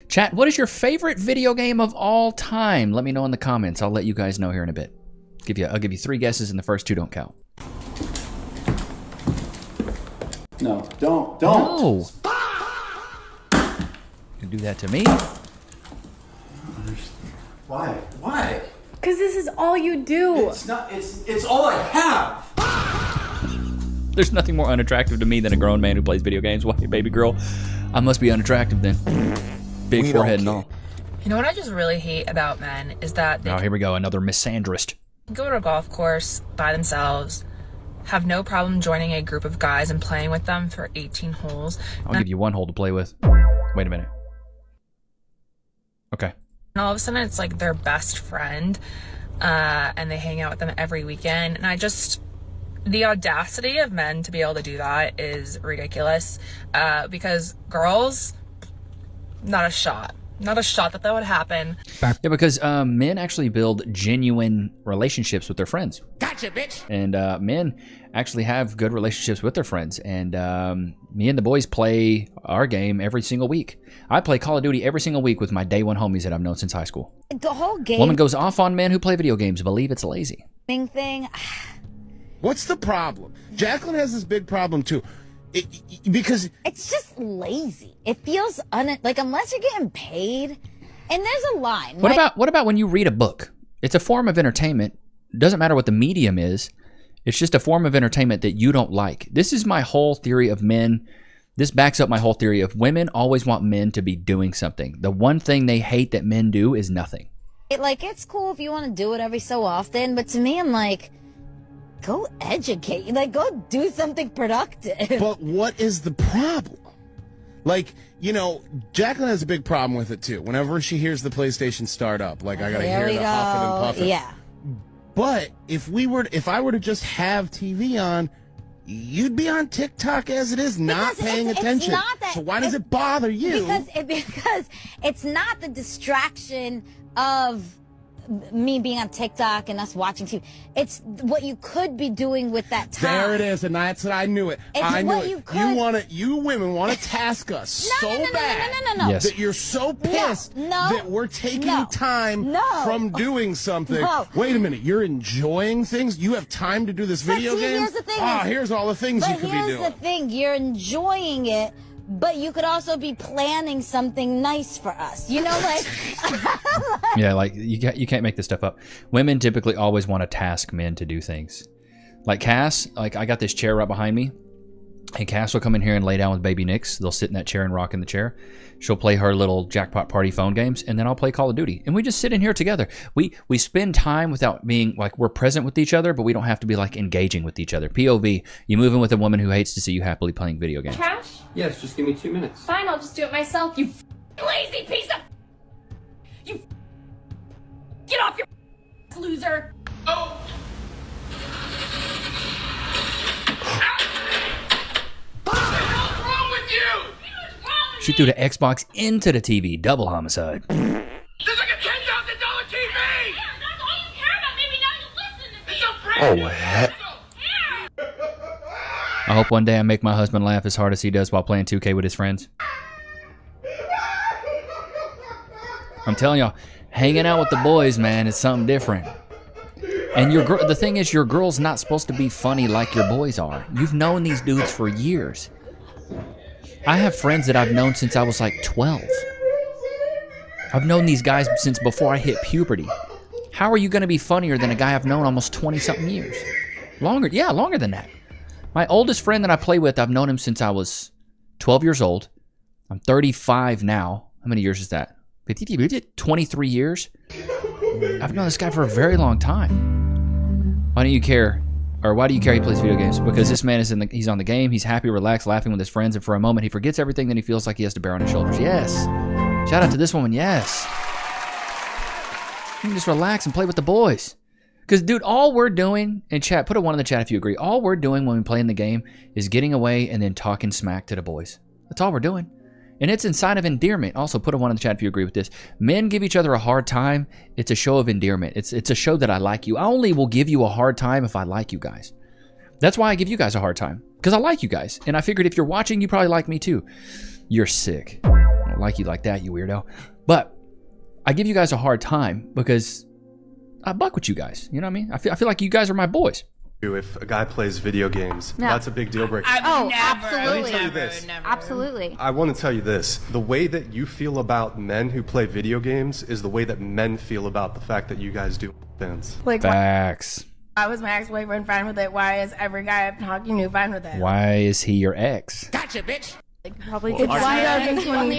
Chat, what is your favorite video game of all time? Let me know in the comments. I'll let you guys know here in a bit. I'll give you 3 guesses and the first 2 don't count. No, don't. No. You do that to me? Why? Because this is all you do. It's all I have. There's nothing more unattractive to me than a grown man who plays video games. Why, baby girl? I must be unattractive then. Big forehead and all. You know what I just really hate about men is that they Here we go, another misandrist. go to a golf course by themselves, have no problem joining a group of guys and playing with them for 18 holes. I'll give you 1 hole to play with. Wait a minute. Okay. And all of a sudden it's like their best friend, and they hang out with them every weekend. And the audacity of men to be able to do that is ridiculous, because girls, not a shot that would happen. Yeah, because men actually build genuine relationships with their friends. Gotcha, bitch. And men actually have good relationships with their friends. And me and the boys play our game every single week. I play Call of Duty every single week with my day one homies that I've known since high school. The whole game Woman goes off on men who play video games, believe it's lazy. thing. What's the problem? Jacqueline has this big problem too. Because It's just lazy. It feels like unless you're getting paid, and there's a line. What about when you read a book? It's a form of entertainment. Doesn't matter what the medium is. It's just a form of entertainment that you don't like. This is my whole theory of men. This backs up my whole theory of women always want men to be doing something. The one thing they hate that men do is nothing. It's cool if you want to do it every so often, but to me, I'm like, go educate. Go do something productive. But what is the problem? Jacqueline has a big problem with it too. Whenever she hears the PlayStation start up, I gotta hear the huffing and puffing. Yeah. But if I were to just have TV on, you'd be on TikTok as it is, not paying attention. So why does it bother you? Because it's not the distraction of me being on TikTok and us watching TV. It's what you could be doing with that time. There it is, and that's what I knew it. I knew it. You women want to task us No. Yes. that you're so pissed that we're taking time from doing something. No. Wait a minute, you're enjoying things? You have time to do this video game? Here's the thing. Here's all the things you could be doing. Here's the thing, you're enjoying it, but you could also be planning something nice for us. Yeah, you can't make this stuff up. Women typically always want to task men to do things. Like Cass, I got this chair right behind me. And Cass will come in here and lay down with baby Nichs. They'll sit in that chair and rock in the chair. She'll play her little jackpot party phone games, and then I'll play Call of Duty. And we just sit in here together. We spend time without being we're present with each other, but we don't have to be engaging with each other. POV, you move in with a woman who hates to see you happily playing video games. Trash? Yes, just give me 2 minutes. Fine, I'll just do it myself, you lazy piece of... You... Get off your loser! Oh! She threw the Xbox into the TV. Double homicide. There's like a $10,000 TV! Yeah, that's all you care about. Maybe now you listen to me. It's a brand Oh, heck. I hope one day I make my husband laugh as hard as he does while playing 2K with his friends. I'm telling y'all, hanging out with the boys, man, is something different. And the thing is, your girl's not supposed to be funny like your boys are. You've known these dudes for years. I have friends that I've known since I was 12. I've known these guys since before I hit puberty. How are you going to be funnier than a guy I've known almost 20-something years? Longer? Yeah, longer than that. My oldest friend that I play with, I've known him since I was 12 years old. I'm 35 now. How many years is that? 23 years? I've known this guy for a very long time. Why don't you care? Or why do you care he plays video games? Because this man he's on the game, he's happy, relaxed, laughing with his friends, and for a moment he forgets everything that he feels like he has to bear on his shoulders. Yes. Shout out to this woman, yes. You can just relax and play with the boys. Because, dude, all we're doing, and chat, put a 1 in the chat if you agree, all we're doing when we play in the game is getting away and then talking smack to the boys. That's all we're doing. And it's a sign of endearment. Also, put a 1 in the chat if you agree with this. Men give each other a hard time. It's a show of endearment. It's a show that I like you. I only will give you a hard time if I like you guys. That's why I give you guys a hard time. Because I like you guys. And I figured if you're watching, you probably like me too. You're sick. Oh, don't like you like that, you weirdo. But I give you guys a hard time because I buck with you guys. You know what I mean? I feel like you guys are my boys. If a guy plays video games, that's a big deal breaker. Absolutely. Let me tell you this. Absolutely. I want to tell you this. The way that you feel about men who play video games is the way that men feel about the fact that you guys do things. Like, Facts. why was my ex-boyfriend fine with it? Why is every guy I'm talking to fine with it? Why is he your ex? Gotcha, bitch. Probably it's 2020.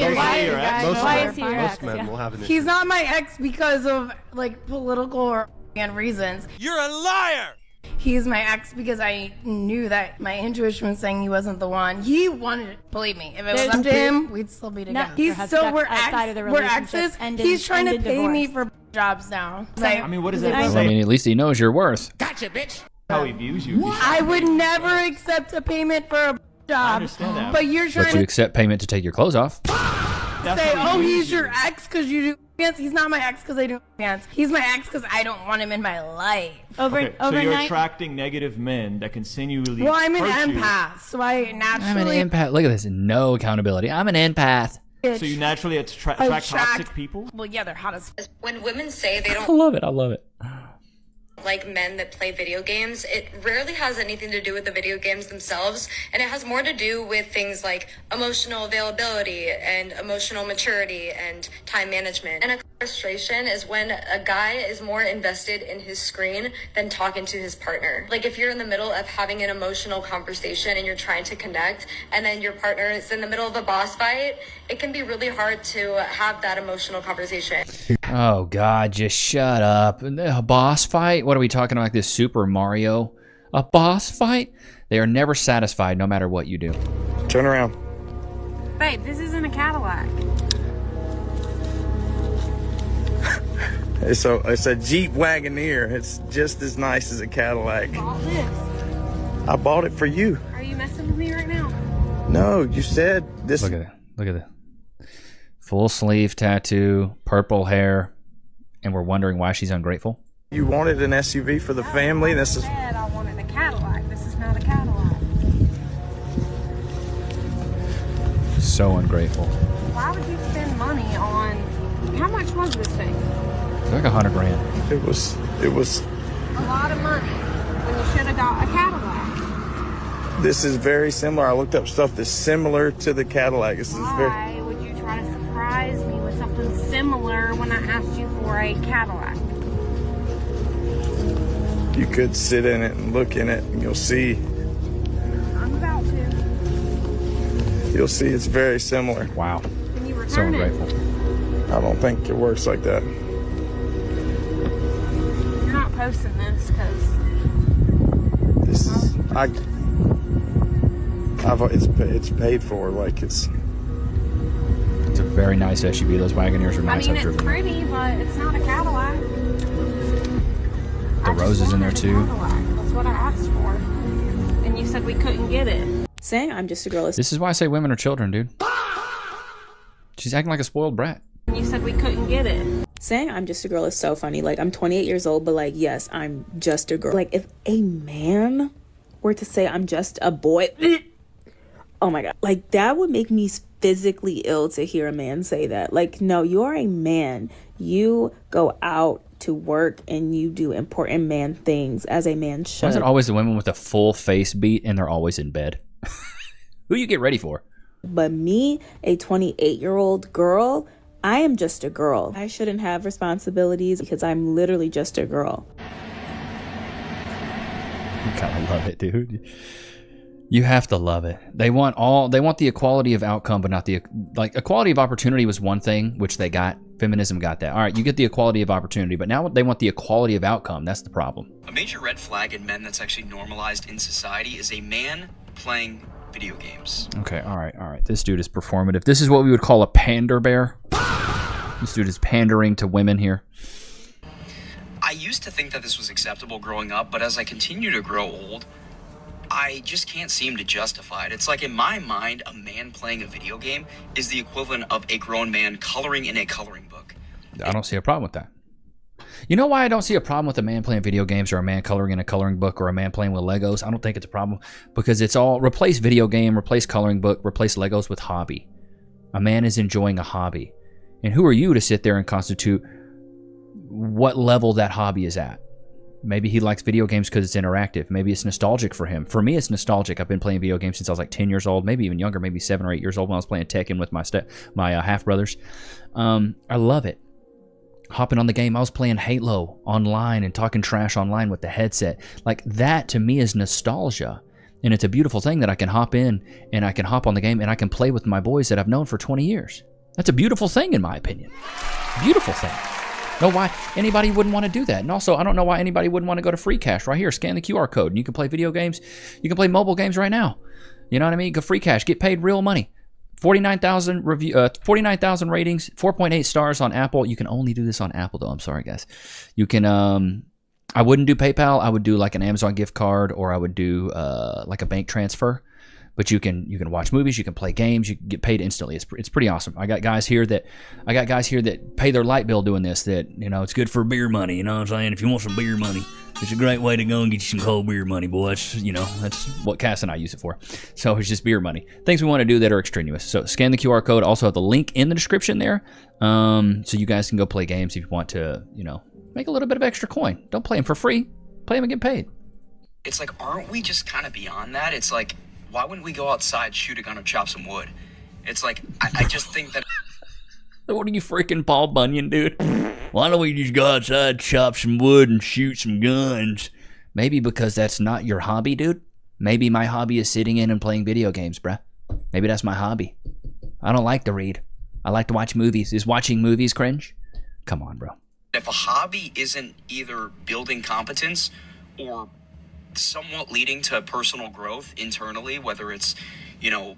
Most men will have an issue. He's not my ex because of like political or reasons. You're a liar! He's my ex because I knew that my intuition was saying he wasn't the one. He wanted it. Believe me, if it was up to him, we'd still be together. He's still we're exes. He's trying to pay me for jobs now. I mean, what does that I say? mean, at least he knows your worth. Gotcha, bitch. How he views you. I would never accept a payment for a job. I understand that. But you're trying But you to accept payment to take your clothes off. say, oh, he's your ex because you do pants. He's not my ex because I do pants. He's my ex because I don't want him in my life. Okay, so you're attracting negative men that continually Well, I'm an hurt you. empath, so I naturally... I'm an empath. Look at this. No accountability. I'm an empath. So you naturally attract toxic people? Well, yeah, they're hot as... When women say they I don't love it. I love it. like men that play video games, it rarely has anything to do with the video games themselves, and it has more to do with things like emotional availability and emotional maturity and time management. And a frustration is when a guy is more invested in his screen than talking to his partner. Like if you're in the middle of having an emotional conversation and you're trying to connect, and then your partner is in the middle of a boss fight, it can be really hard to have that emotional conversation. Oh, God, just shut up. A boss fight? What are we talking about, like this Super Mario? A boss fight? They are never satisfied no matter what you do. Turn around. Babe, this isn't a Cadillac. It's a Jeep Wagoneer. It's just as nice as a Cadillac. All this. I bought it for you. Are you messing with me right now? No, you said this. Look at that. Look at that. Full sleeve tattoo, purple hair, and we're wondering why she's ungrateful. You wanted an SUV for the family. This is. I wanted a Cadillac. This is not a Cadillac. So ungrateful. Why would you spend money on... How much was this thing? It's like $100 grand. It was. A lot of money. When you should have got a Cadillac. This is very similar. I looked up stuff that's similar to the Cadillac. This is very. Why would you try to surprise me with something similar when I asked you for a Cadillac? You could sit in it and look in it, and you'll see. I'm about to. You'll see it's very similar. Wow. Can you So return it? ungrateful. I don't think it works like that. You're not posting this because... This is. It's paid for. Like it's. It's a very nice SUV. Those Wagoneers are nice. I mean, I've it's driven. pretty, but it's not a Cadillac. The roses in there too. That's what I asked for. And you said we couldn't get it. Saying I'm just a girl is... This is why I say women are children, dude. She's acting like a spoiled brat. And you said we couldn't get it. Saying I'm just a girl is so funny. Like, I'm 28 years old, but like, yes, I'm just a girl. Like, if a man were to say I'm just a boy... Oh my God. Like, that would make me physically ill to hear a man say that. Like, no, you're a man. You go out to work and you do important man things as a man should. Why is it always the women with a full face beat and they're always in bed? Who you get ready for? But me, a 28-year-old girl, I am just a girl. I shouldn't have responsibilities because I'm literally just a girl. You gotta love it, dude. You have to love it. They want the equality of outcome, but not the, like, equality of opportunity was one thing, which they got. Feminism got that. All right, you get the equality of opportunity, but now they want the equality of outcome. That's the problem. A major red flag in men that's actually normalized in society is a man playing video games. Okay, all right. This dude is performative. This is what we would call a pander bear. This dude is pandering to women here. I used to think that this was acceptable growing up, but as I continue to grow old, I just can't seem to justify it. It's like, in my mind, a man playing a video game is the equivalent of a grown man coloring in a coloring book. I don't see a problem with that. You know why I don't see a problem with a man playing video games or a man coloring in a coloring book or a man playing with Legos? I don't think it's a problem because it's all replace video game, replace coloring book, replace Legos with hobby. A man is enjoying a hobby. And who are you to sit there and constitute what level that hobby is at? Maybe he likes video games because it's interactive. Maybe it's nostalgic for him. For me, it's nostalgic. I've been playing video games since I was like 10 years old, maybe even younger, maybe 7 or 8 years old when I was playing Tekken with my half-brothers. I love it. Hopping on the game. I was playing Halo online and talking trash online with the headset. Like, that to me is nostalgia. And it's a beautiful thing that I can hop in and I can hop on the game and I can play with my boys that I've known for 20 years. That's a beautiful thing in my opinion. Beautiful thing. Know why anybody wouldn't want to do that. And also, I don't know why anybody wouldn't want to go to free cash right here. Scan the QR code and you can play video games. You can play mobile games right now. You know what I mean? Go free cash. Get paid real money. 49,000 49,000 ratings, 4.8 stars on Apple. You can only do this on Apple though. I'm sorry, guys. You can I wouldn't do PayPal. I would do like an Amazon gift card, or I would do like a bank transfer. But you can watch movies, you can play games, you can get paid instantly. It's pretty awesome. I got guys here that pay their light bill doing this. That, you know, it's good for beer money. You know what I'm saying? If you want some beer money, it's a great way to go and get you some cold beer money, boy. That's what Cass and I use it for. So it's just beer money. Things we want to do that are extraneous. So scan the QR code. Also have the link in the description there, so you guys can go play games if you want to. You know, make a little bit of extra coin. Don't play them for free. Play them and get paid. It's like, aren't we just kind of beyond that? It's like, why wouldn't we go outside, shoot a gun, or chop some wood? It's like, I just think that... What are you, freaking Paul Bunyan, dude? Why don't we just go outside, chop some wood, and shoot some guns? Maybe because that's not your hobby, dude. Maybe my hobby is sitting in and playing video games, bruh. Maybe that's my hobby. I don't like to read. I like to watch movies. Is watching movies cringe? Come on, bro. If a hobby isn't either building competence or somewhat leading to personal growth internally, whether it's, you know,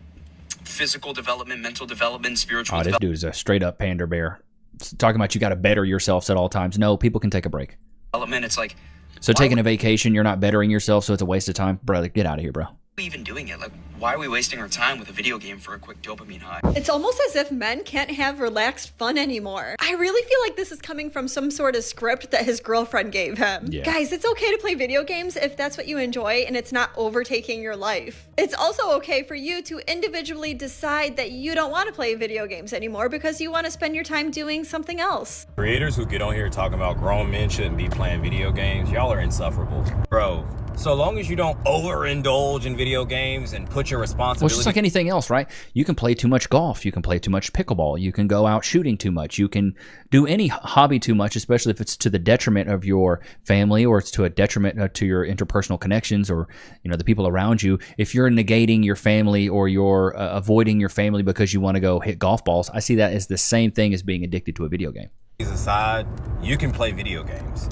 physical development, mental development, spiritual development. This dude is a straight up pander bear. It's talking about you got to better yourselves at all times. No, people can take a break. It's like, so taking a vacation, you're not bettering yourself, so it's a waste of time. Brother, get out of here, bro. Even doing it, like, why are we wasting our time with a video game for a quick dopamine high? It's almost as if men can't have relaxed fun anymore. I really feel like this is coming from some sort of script that his girlfriend gave him. Yeah. Guys, it's okay to play video games if that's what you enjoy and it's not overtaking your life. It's also okay for you to individually decide that you don't want to play video games anymore because you want to spend your time doing something else. Creators who get on here talking about grown men shouldn't be playing video games, y'all are insufferable. Bro, so long as you don't overindulge in video games and put your responsibility... Well, it's just like anything else, right? You can play too much golf. You can play too much pickleball. You can go out shooting too much. You can do any hobby too much, especially if it's to the detriment of your family or it's to a detriment to your interpersonal connections or, you know, the people around you. If you're negating your family or you're avoiding your family because you want to go hit golf balls, I see that as the same thing as being addicted to a video game. Aside, you can play video games.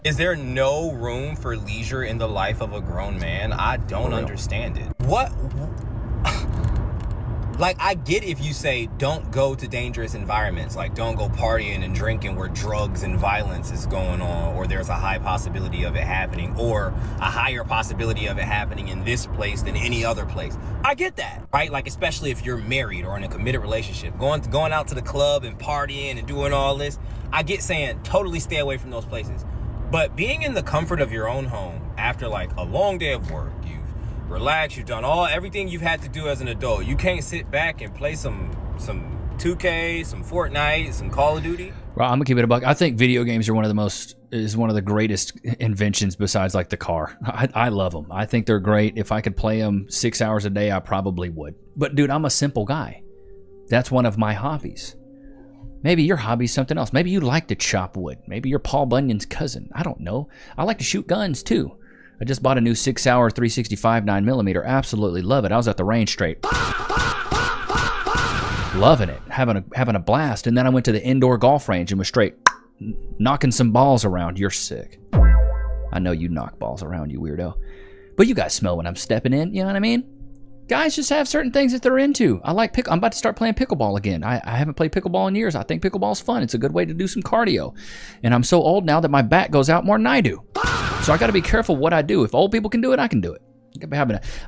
Is there no room for leisure in the life of a grown man? I don't understand it. What? Like, I get if you say don't go to dangerous environments, like don't go partying and drinking where drugs and violence is going on, or there's a high possibility of it happening, or a higher possibility of it happening in this place than any other place. I get that, right? Like, especially if you're married or in a committed relationship, going out to the club and partying and doing all this. I get saying totally stay away from those places. But being in the comfort of your own home after like a long day of work, you've relaxed, you've done everything you've had to do as an adult. You can't sit back and play some 2K, some Fortnite, some Call of Duty. Well, I'm gonna keep it a buck. I think video games are one of the greatest inventions besides like the car. I love them. I think they're great. If I could play them 6 hours a day, I probably would. But dude, I'm a simple guy. That's one of my hobbies. Maybe your hobby's something else. Maybe you like to chop wood. Maybe you're Paul Bunyan's cousin. I don't know. I like to shoot guns too. I just bought a new 6-hour 365 9mm. Absolutely love it. I was at the range straight. Loving it. Having a blast. And then I went to the indoor golf range and was straight knocking some balls around. You're sick. I know you knock balls around, you weirdo. But you guys smell when I'm stepping in. You know what I mean? Guys just have certain things that they're into. I'm about to start playing pickleball again. I haven't played pickleball in years. I think pickleball's fun. It's a good way to do some cardio. And I'm so old now that my back goes out more than I do. So I got to be careful what I do. If old people can do it, I can do it.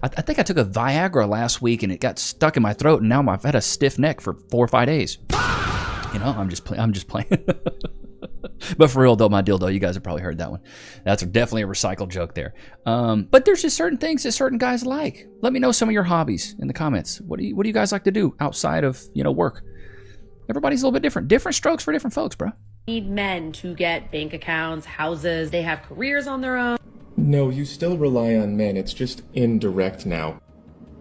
I think I took a Viagra last week and it got stuck in my throat, and now I've had a stiff neck for 4 or 5 days. You know, I'm just playing. But for real though, my dildo, you guys have probably heard that one. That's definitely a recycled joke there. But there's just certain things that certain guys like. Let me know some of your hobbies in the comments. What do you guys like to do outside of, you know, work? Everybody's a little bit different. Different strokes for different folks, bro. Need men to get bank accounts, houses. They have careers on their own. No, you still rely on men. It's just indirect now.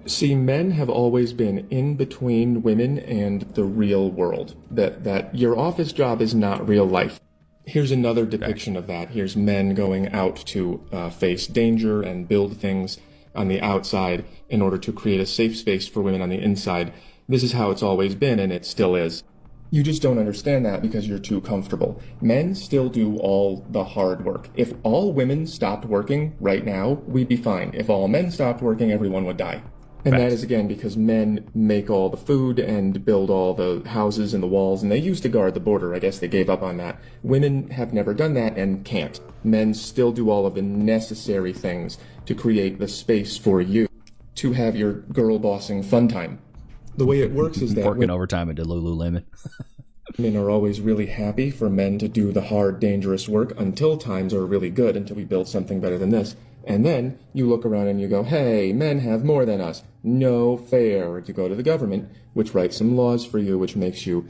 See, men have always been in between women and the real world. That your office job is not real life. Here's another depiction of that. Here's men going out to face danger and build things on the outside in order to create a safe space for women on the inside. This is how it's always been, and it still is. You just don't understand that because you're too comfortable. Men still do all the hard work. If all women stopped working right now, we'd be fine. If all men stopped working, everyone would die. And that is, again, because men make all the food and build all the houses and the walls, and they used to guard the border. I guess they gave up on that. Women have never done that and can't. Men still do all of the necessary things to create the space for you to have your girl bossing fun time. The way it works is that working overtime at the Lululemon. Women are always really happy for men to do the hard, dangerous work until times are really good, until we build something better than this. And then you look around and you go, hey, men have more than us. No fair. You go to the government, which writes some laws for you, which makes you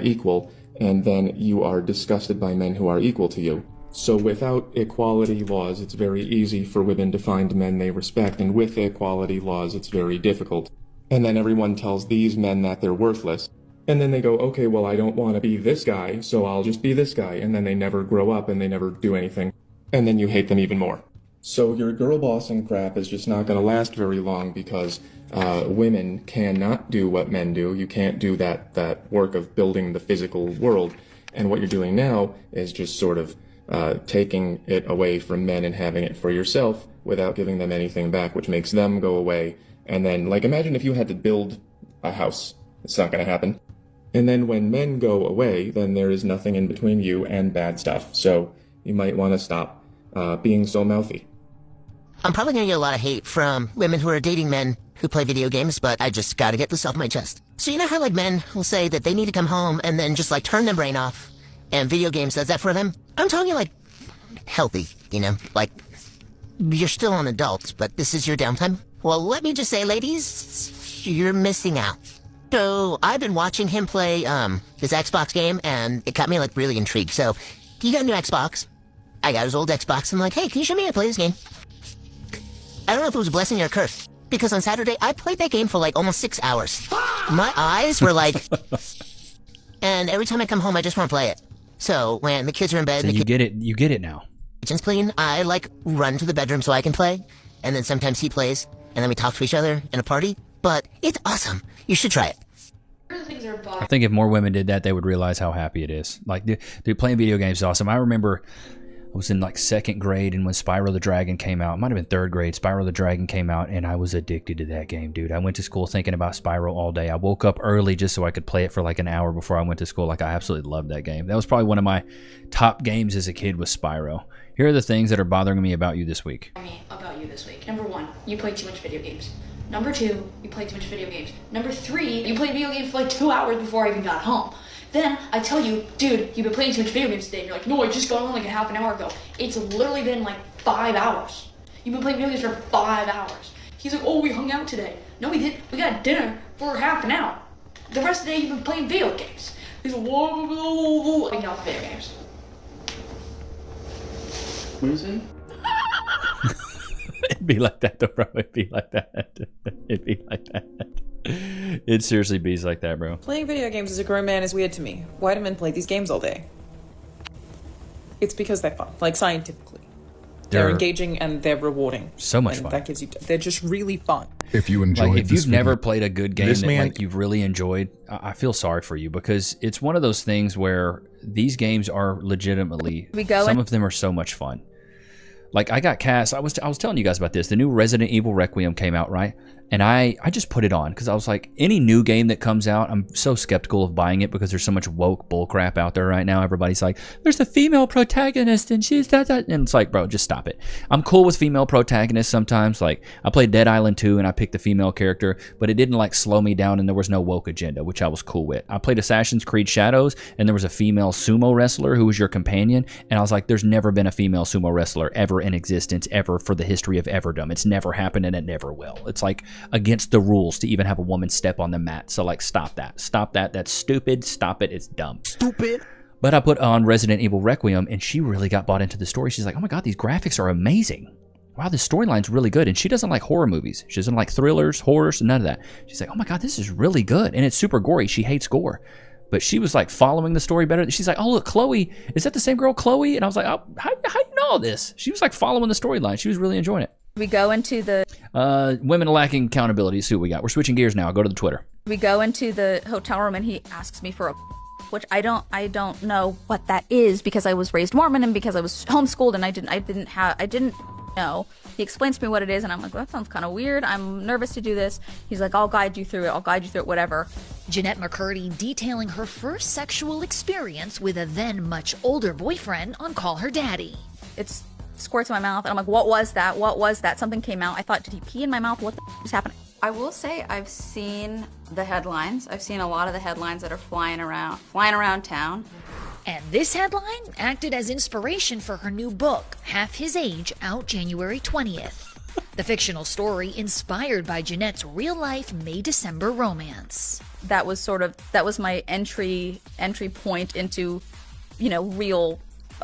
equal. And then you are disgusted by men who are equal to you. So without equality laws, it's very easy for women to find men they respect. And with equality laws, it's very difficult. And then everyone tells these men that they're worthless. And then they go, okay, well, I don't want to be this guy, so I'll just be this guy. And then they never grow up and they never do anything. And then you hate them even more. So your girl bossing crap is just not going to last very long because women cannot do what men do. You can't do that work of building the physical world. And what you're doing now is just sort of taking it away from men and having it for yourself without giving them anything back, which makes them go away. And then, like, imagine if you had to build a house. It's not going to happen. And then when men go away, then there is nothing in between you and bad stuff. So you might want to stop being so mouthy. I'm probably going to get a lot of hate from women who are dating men who play video games, but I just got to get this off my chest. So you know how, like, men will say that they need to come home and then just, like, turn their brain off, and video games does that for them? I'm talking, like, healthy, you know? Like, you're still an adult, but this is your downtime. Well, let me just say, ladies, you're missing out. So I've been watching him play his Xbox game, and it got me, like, really intrigued. So he got a new Xbox. I got his old Xbox. I'm like, hey, can you show me how to play this game? I don't know if it was a blessing or a curse, because on Saturday, I played that game for like almost 6 hours. My eyes were like, and every time I come home, I just want to play it. So when the kids are in bed, so you get it now. Kitchen's clean, I like run to the bedroom so I can play, and then sometimes he plays, and then we talk to each other in a party, but it's awesome. You should try it. I think if more women did that, they would realize how happy it is. Like, dude, playing video games is awesome. I remember I was in like 2nd grade, and when Spyro the Dragon came out, it might have been 3rd grade, Spyro the Dragon came out, and I was addicted to that game, dude. I went to school thinking about Spyro all day. I woke up early just so I could play it for like an hour before I went to school. Like, I absolutely loved that game. That was probably one of my top games as a kid, was Spyro. Here are the things that are bothering me about you this week. Number 1, you play too much video games. Number 2, you play too much video games. Number 3, you played video games for like 2 hours before I even got home. Then I tell you, dude, you've been playing too much video games today. And you're like, no, I just got on like a half an hour ago. It's literally been like 5 hours. You've been playing video games for 5 hours. He's like, oh, we hung out today. No, we didn't. We got dinner for half an hour. The rest of the day, you've been playing video games. He's like, whoa, hanging out with video games. What is it? It'd be like that, though, bro. It'd be like that. It'd be like that. It seriously be like that, bro. Playing video games as a grown man is weird to me. Why do men play these games all day? It's because they're fun, like scientifically. They're engaging and they're rewarding. So much fun. That gives you. They're just really fun. If you enjoyed, like, if you've never played a good game that man, like you've really enjoyed, I feel sorry for you, because it's one of those things where these games are legitimately. Some of them are so much fun. Like, I got Cass. I was telling you guys about this. The new Resident Evil Requiem came out, right? And I just put it on because I was like, any new game that comes out, I'm so skeptical of buying it because there's so much woke bullcrap out there right now. Everybody's like, there's a female protagonist and she's that. And it's like, bro, just stop it. I'm cool with female protagonists sometimes. Like, I played Dead Island 2 and I picked the female character, but it didn't like slow me down and there was no woke agenda, which I was cool with. I played Assassin's Creed Shadows and there was a female sumo wrestler who was your companion. And I was like, there's never been a female sumo wrestler ever in existence, ever for the history of everdom. It's never happened and it never will. It's like against the rules to even have a woman step on the mat. So like, stop that. That's stupid. Stop it. It's dumb. Stupid. But I put on Resident Evil Requiem and she really got bought into the story. She's like, oh my God, these graphics are amazing. Wow, this storyline's really good. And she doesn't like horror movies. She doesn't like thrillers, horrors, none of that. She's like, oh my God, this is really good. And it's super gory. She hates gore. But she was like following the story better. She's like, oh, look, Chloe. Is that the same girl, Chloe? And I was like, oh, how you know this? She was like following the storyline. She was really enjoying it. We go into the women lacking accountability. See what we got. We're switching gears now. Go to the Twitter. We go into the hotel room and he asks me for a, which I don't know what that is because I was raised Mormon and because I was homeschooled and I didn't know. He explains to me what it is and I'm like, well, that sounds kind of weird. I'm nervous to do this. He's like, I'll guide you through it, whatever. Jeanette McCurdy detailing her first sexual experience with a then much older boyfriend on Call Her Daddy. It's squirts in my mouth and I'm like, what was that? Something came out. I thought, did he pee in my mouth? What the is happening? I will say I've seen the headlines. I've seen a lot of the headlines that are flying around town. And this headline acted as inspiration for her new book, Half His Age, out January 20th. The fictional story inspired by Jeanette's real-life May-December romance. That was my entry point into, a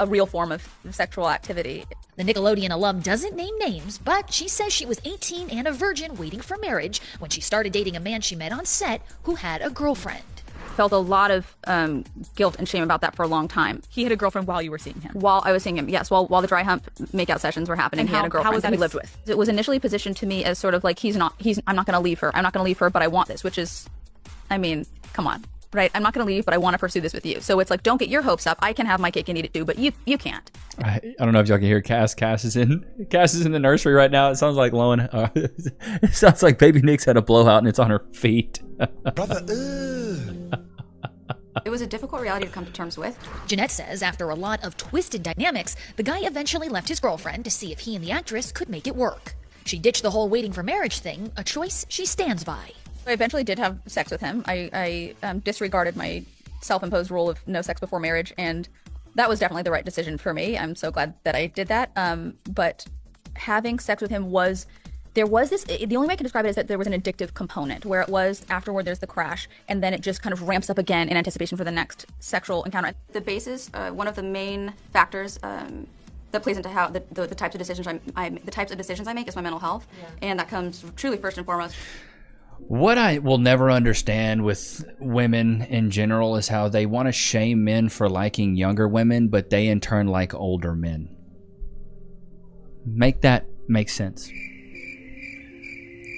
real form of sexual activity. The Nickelodeon alum doesn't name names, but she says she was 18 and a virgin waiting for marriage when she started dating a man she met on set who had a girlfriend. Felt a lot of guilt and shame about that for a long time. He had a girlfriend while you were seeing him? While I was seeing him, yes. While the dry hump makeout sessions were happening, and he had a girlfriend that he lived with. It was initially positioned to me as sort of like, I'm not going to leave her. I'm not going to leave her, but I want this, which is, I mean, come on. Right? I'm not going to leave, but I want to pursue this with you. So it's like, don't get your hopes up. I can have my cake and eat it too, but you can't. I don't know if y'all can hear Cass. Cass is in the nursery right now. It sounds like it sounds like baby Nichs had a blowout and it's on her feet. Brother, It was a difficult reality to come to terms with. Jeanette says after a lot of twisted dynamics, the guy eventually left his girlfriend to see if he and the actress could make it work. She ditched the whole waiting for marriage thing, a choice she stands by. I eventually did have sex with him. I disregarded my self-imposed rule of no sex before marriage, and that was definitely the right decision for me. I'm so glad that I did that. But having sex with him the only way I can describe it is that there was an addictive component where it was afterward there's the crash and then it just kind of ramps up again in anticipation for the next sexual encounter. The basis, one of the main factors that plays into how the types of decisions I make is my mental health, and that comes truly first and foremost. What I will never understand with women in general is how they want to shame men for liking younger women, but they in turn like older men. Make that make sense.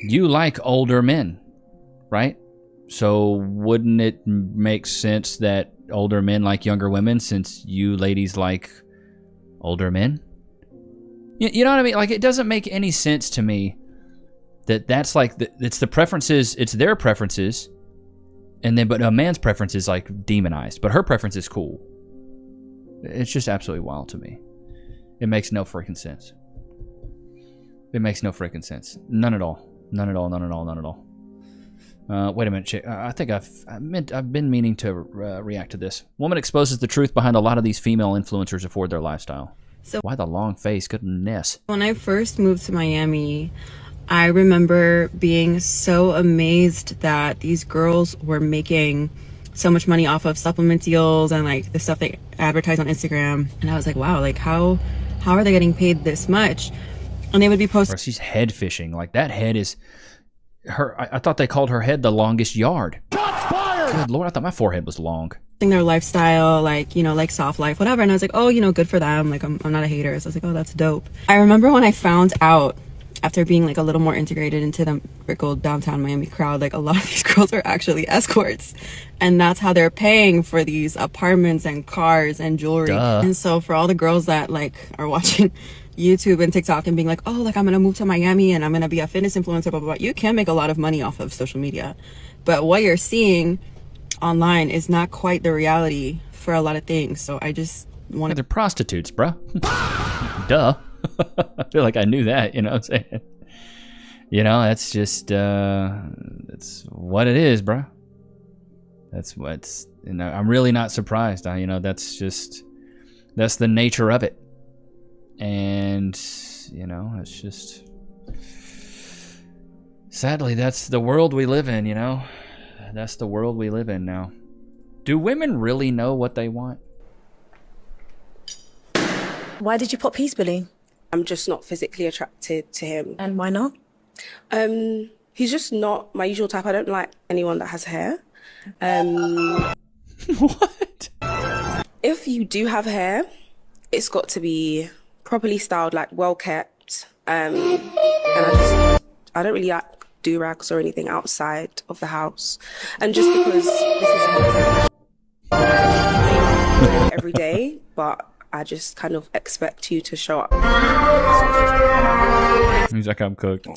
You like older men, right? So wouldn't it make sense that older men like younger women since you ladies like older men? You know what I mean? Like, it doesn't make any sense to me that's like, it's the preferences, it's their preferences, and then, but a man's preference is like demonized, but her preference is cool. It's just absolutely wild to me. It makes no freaking sense. It makes no freaking sense. None at all. None at all. Wait a minute, chick. I think I've been meaning to react to this. Woman exposes the truth behind a lot of these female influencers afford their lifestyle. So why the long face? Goodness. When I first moved to Miami, I remember being so amazed that these girls were making so much money off of supplement deals and like the stuff they advertise on Instagram. And I was like, wow, like how are they getting paid this much? And they would be posting. She's head fishing. Like, that head is her. I thought they called her head the longest yard. Shots fired! Good Lord, I thought my forehead was long. Their lifestyle, like, like soft life, whatever. And I was like, oh, good for them. Like, I'm not a hater. So I was like, oh, that's dope. I remember when I found out, after being like a little more integrated into the Brickell downtown Miami crowd, like a lot of these girls are actually escorts, and that's how they're paying for these apartments and cars and jewelry. Duh. And so for all the girls that like are watching YouTube and TikTok and being like, oh, like I'm gonna move to Miami and I'm gonna be a fitness influencer, blah, blah, blah. You can make a lot of money off of social media. But what you're seeing online is not quite the reality for a lot of things. So I just want to... They're prostitutes, bro. Duh. I feel like I knew that, you know what I'm saying? You know, that's just, that's what it is, bro. That's what's, you know, I'm really not surprised. You know, that's the nature of it. And, you know, it's just, sadly, that's the world we live in, you know? That's the world we live in now. Do women really know what they want? Why did you pop Peace, Billy? I'm just not physically attracted to him. And why not? He's just not my usual type. I don't like anyone that has hair. What? If you do have hair, it's got to be properly styled, like well kept. And I don't really like do-rags or anything outside of the house. And just because this is every day, but I just kind of expect you to show up. He's like, I'm cooked.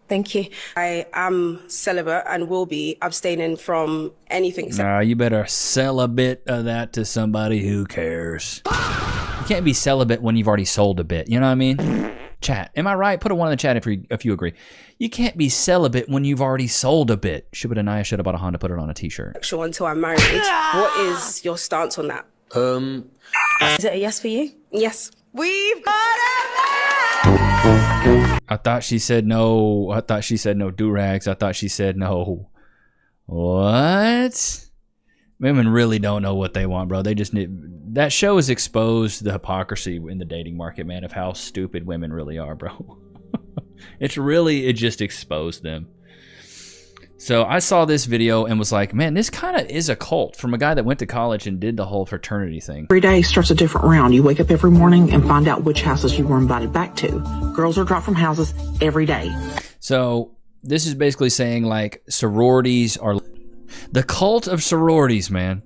Thank you. I am celibate and will be abstaining from anything. Nah, you better sell a bit of that to somebody who cares. You can't be celibate when you've already sold a bit. You know what I mean? Chat, am I right? Put a 1 in the chat if you agree. You can't be celibate when you've already sold a bit. Shubba should have bought a Honda, put it on a t-shirt. Sexual until I'm married. What is your stance on that? Is it a yes for you? Yes. We've got I thought she said no. I thought she said no do-rags. I thought she said no. What? Women really don't know what they want, bro. They just need... That show has exposed the hypocrisy in the dating market, man, of how stupid women really are, bro. It just exposed them. So I saw this video and was like, man, this kind of is a cult from a guy that went to college and did the whole fraternity thing. Every day starts a different round. You wake up every morning and find out which houses you were invited back to. Girls are dropped from houses every day. So this is basically saying like sororities are the cult of sororities, man.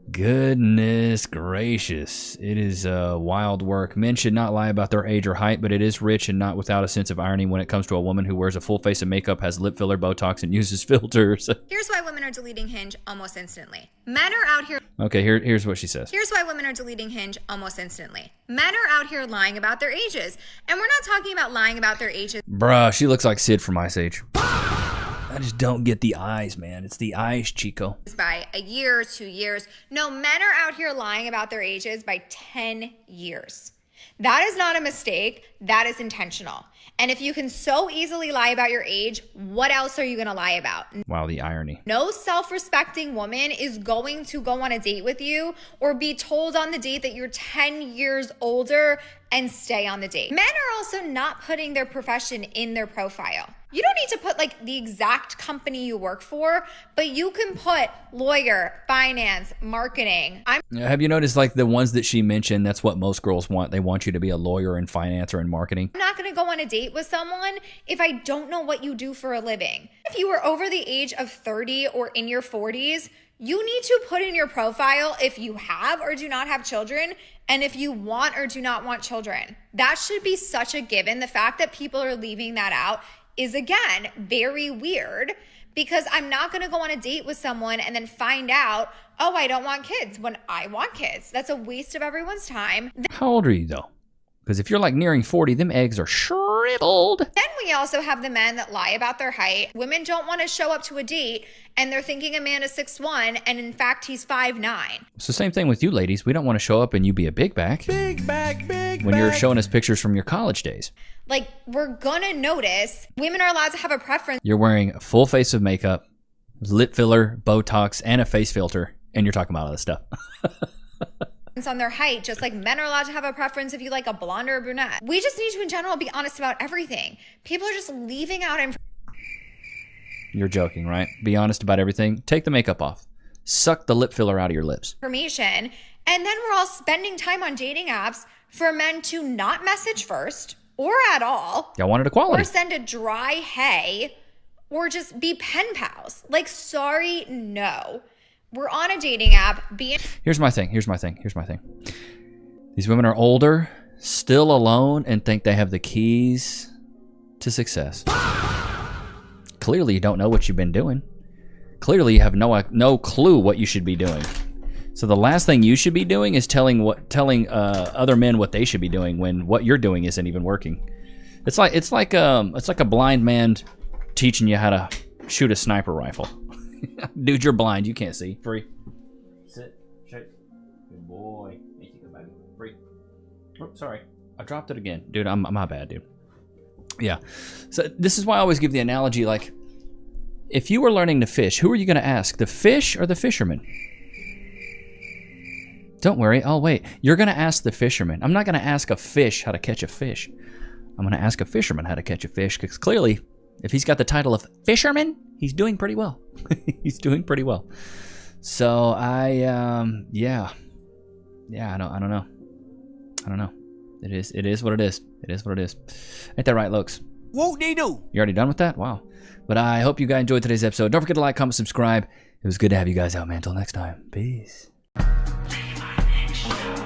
Goodness gracious. It is wild work. Men should not lie about their age or height, but it is rich and not without a sense of irony when it comes to a woman who wears a full face of makeup, has lip filler, Botox, and uses filters. Here's why women are deleting Hinge almost instantly. Men are out here... Okay, here's what she says. Here's why women are deleting Hinge almost instantly. Men are out here lying about their ages. And we're not talking about lying about their ages. Bruh, she looks like Sid from Ice Age. I just don't get the eyes, man. It's the eyes, Chico. By a year, 2 years. No, men are out here lying about their ages by 10 years. That is not a mistake. That is intentional. And if you can so easily lie about your age, what else are you going to lie about? Wow, the irony. No self-respecting woman is going to go on a date with you or be told on the date that you're 10 years older and stay on the date. Men are also not putting their profession in their profile. You don't need to put like the exact company you work for, but you can put lawyer, finance, marketing. Have you noticed like the ones that she mentioned, that's what most girls want. They want you to be a lawyer in finance or in marketing. I'm not going to go on a date with someone if I don't know what you do for a living. If you are over the age of 30 or in your 40s, you need to put in your profile if you have or do not have children and if you want or do not want children. That should be such a given. The fact that people are leaving that out is, again, very weird because I'm not going to go on a date with someone and then find out, oh, I don't want kids when I want kids. That's a waste of everyone's time. How old are you, though? Because if you're like nearing 40, them eggs are shriveled. Then we also have the men that lie about their height. Women don't want to show up to a date and they're thinking a man is 6'1" and in fact he's 5'9". It's the same thing with you ladies. We don't want to show up and you be a big back. Big back. When you're showing us pictures from your college days. Like, we're gonna notice women are allowed to have a preference. You're wearing a full face of makeup, lip filler, Botox, and a face filter, and you're talking about all this stuff. On their height, just like men are allowed to have a preference if you like a blonde or a brunette. We just need to, in general, be honest about everything. People are just leaving out information. You're joking, right? Be honest about everything. Take the makeup off. Suck the lip filler out of your lips. And then we're all spending time on dating apps for men to not message first or at all. Y'all wanted equality. Or send a dry hey or just be pen pals. Like, sorry, no. We're on a dating app. Here's my thing. These women are older. still alone and think they have the keys to success. Clearly you don't know what you've been doing. Clearly you have no clue what you should be doing. So the last thing you should be doing is telling other men what they should be doing when what you're doing isn't even working. It's like a blind man teaching you how to shoot a sniper rifle. Dude, you're blind. You can't see. Free. Sit. Shake. Good boy. Free. Oh, sorry. I dropped it again. Dude, my bad, dude. Yeah. So this is why I always give the analogy, like, if you were learning to fish, who are you going to ask? The fish or the fisherman? Don't worry. Oh, wait. You're going to ask the fisherman. I'm not going to ask a fish how to catch a fish. I'm going to ask a fisherman how to catch a fish, because clearly, if he's got the title of fisherman, he's doing pretty well. He's doing pretty well. So yeah, I don't know. It is what it is. It is what it is. Ain't that right, Lokes? Whoop-de-doo. You already done with that? Wow. But I hope you guys enjoyed today's episode. Don't forget to like, comment, subscribe. It was good to have you guys out, man. Until next time. Peace. Levi Nichs.